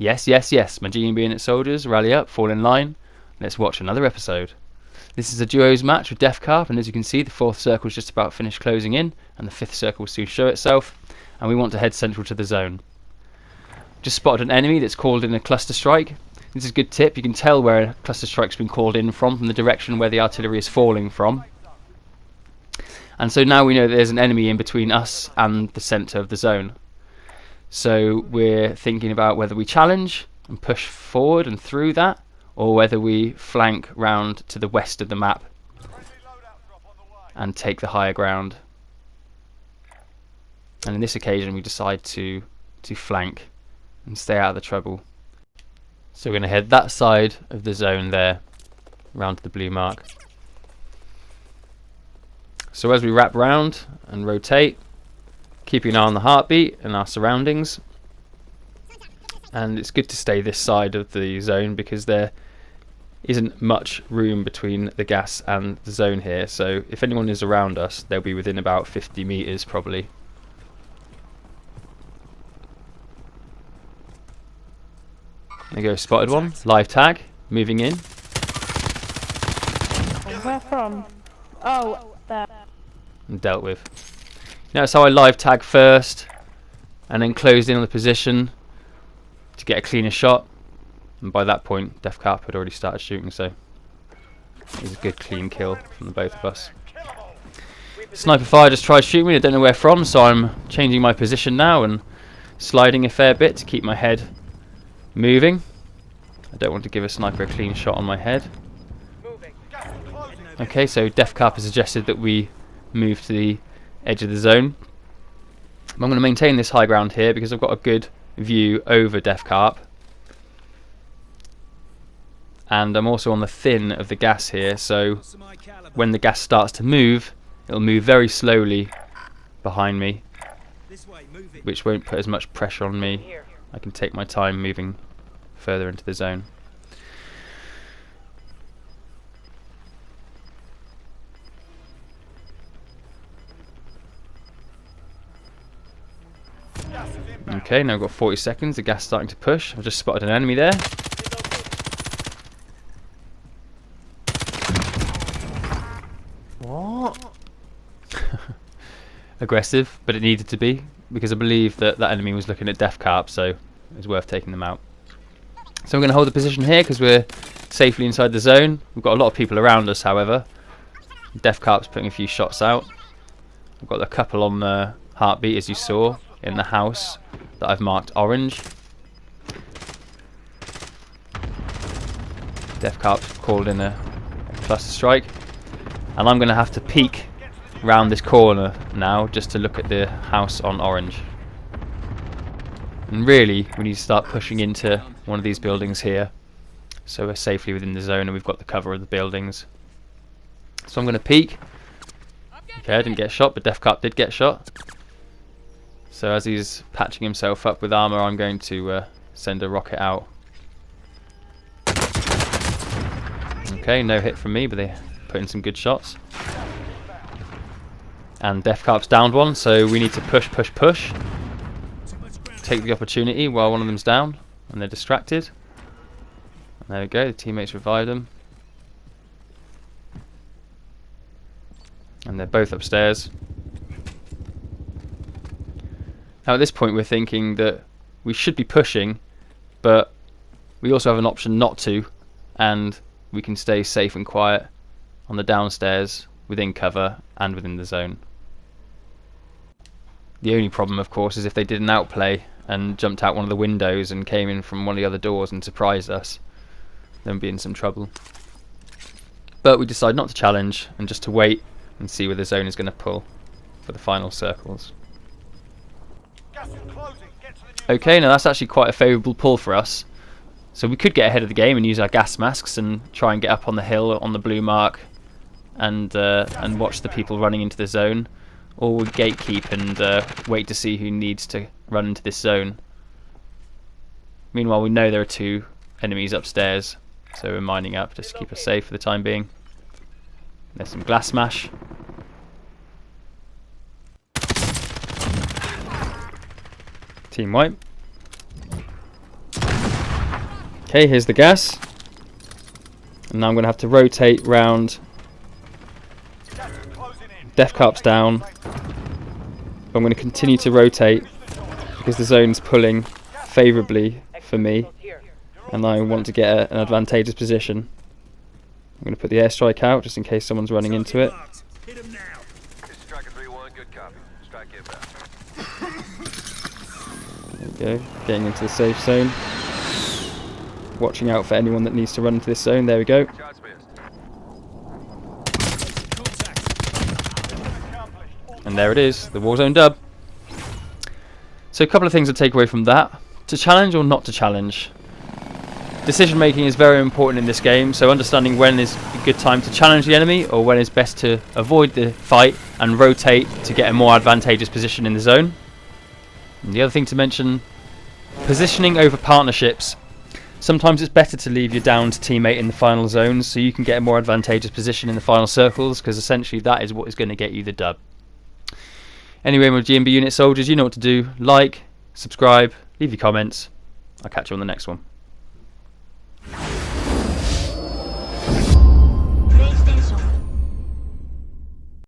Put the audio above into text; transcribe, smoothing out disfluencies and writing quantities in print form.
Yes, yes, yes, my GMB soldiers, rally up, fall in line. Let's watch another episode. This is a duos match with Def Carp, and as you can see, the 4th circle is just about finished closing in, and the 5th circle will soon show itself, and we want to head central to the zone. Just spotted an enemy that's called in a cluster strike. This is a good tip. You can tell where a cluster strike's been called in from the direction where the artillery is falling from. And so now we know that there's an enemy in between us and the centre of the zone. So we're thinking about whether we challenge and push forward and through that, or whether we flank round to the west of the map and take the higher ground. And in this occasion we decide to flank and stay out of the trouble. So we're going to head that side of the zone there, round to the blue mark. So as we wrap round and rotate, keeping an eye on the heartbeat and our surroundings, and it's good to stay this side of the zone because there isn't much room between the gas and the zone here, so if anyone is around us they'll be within about 50 meters probably. There you go, spotted one, live tag, moving in. Where from? Oh, there. And dealt with. Notice how I live tag first and then closed in on the position to get a cleaner shot, and by that point Def Carp had already started shooting, so it was a good clean kill from the both of us. Sniper fire just tried shooting me, I don't know where from, so I'm changing my position now and sliding a fair bit to keep my head moving. I don't want to give a sniper a clean shot on my head. Okay, so Def Carp has suggested that we move to the edge of the zone. I'm going to maintain this high ground here because I've got a good view over Def Carp, and I'm also on the thin of the gas here, so when the gas starts to move it'll move very slowly behind me, which won't put as much pressure on me. I can take my time moving further into the zone. Okay, now I've got 40 seconds, the gas starting to push. I've just spotted an enemy there. What? Aggressive, but it needed to be, because I believe that that enemy was looking at Def Carp, so it was worth taking them out. So I'm going to hold the position here because we're safely inside the zone. We've got a lot of people around us, however. Def Carp's putting a few shots out. I've got a couple on the heartbeat, as you saw, in the house that I've marked orange. Def Carp's called in a cluster strike, and I'm going to have to peek round this corner now just to look at the house on orange. And really we need to start pushing into one of these buildings here so we're safely within the zone and we've got the cover of the buildings. So I'm going to peek. Okay, I didn't get shot, but Def Carp did get shot. So as he's patching himself up with armour, I'm going to send a rocket out. Okay, no hit from me, but they put in some good shots. And Def Carp's downed one, so we need to push, push, push. Take the opportunity while one of them's down and they're distracted. And there we go, the teammates revived them. And they're both upstairs. Now at this point we're thinking that we should be pushing, but we also have an option not to, and we can stay safe and quiet on the downstairs within cover and within the zone. The only problem, of course, is if they did an outplay and jumped out one of the windows and came in from one of the other doors and surprised us, then we'd be in some trouble. But we decide not to challenge and just to wait and see where the zone is going to pull for the final circles. Okay, now that's actually quite a favourable pull for us. So we could get ahead of the game and use our gas masks and try and get up on the hill on the blue mark and watch the people running into the zone. Or we'll gatekeep and wait to see who needs to run into this zone. Meanwhile, we know there are two enemies upstairs, so we're mining up just to keep us safe for the time being. There's some glass smash. Team wipe. Okay, here's the gas. And now I'm going to have to rotate round. Def Carp's down. But I'm going to continue to rotate because the zone's pulling favourably for me. And I want to get an advantageous position. I'm going to put the airstrike out just in case someone's running into it. There we go, getting into the safe zone. Watching out for anyone that needs to run into this zone. There we go. And there it is, the Warzone dub. So a couple of things to take away from that. To challenge or not to challenge. Decision making is very important in this game, so understanding when is a good time to challenge the enemy or when it's best to avoid the fight and rotate to get a more advantageous position in the zone. And the other thing to mention, positioning over partnerships. Sometimes it's better to leave your downed teammate in the final zones so you can get a more advantageous position in the final circles, because essentially that is what is going to get you the dub. Anyway, my GMB unit soldiers, you know what to do. Like, subscribe, leave your comments. I'll catch you on the next one.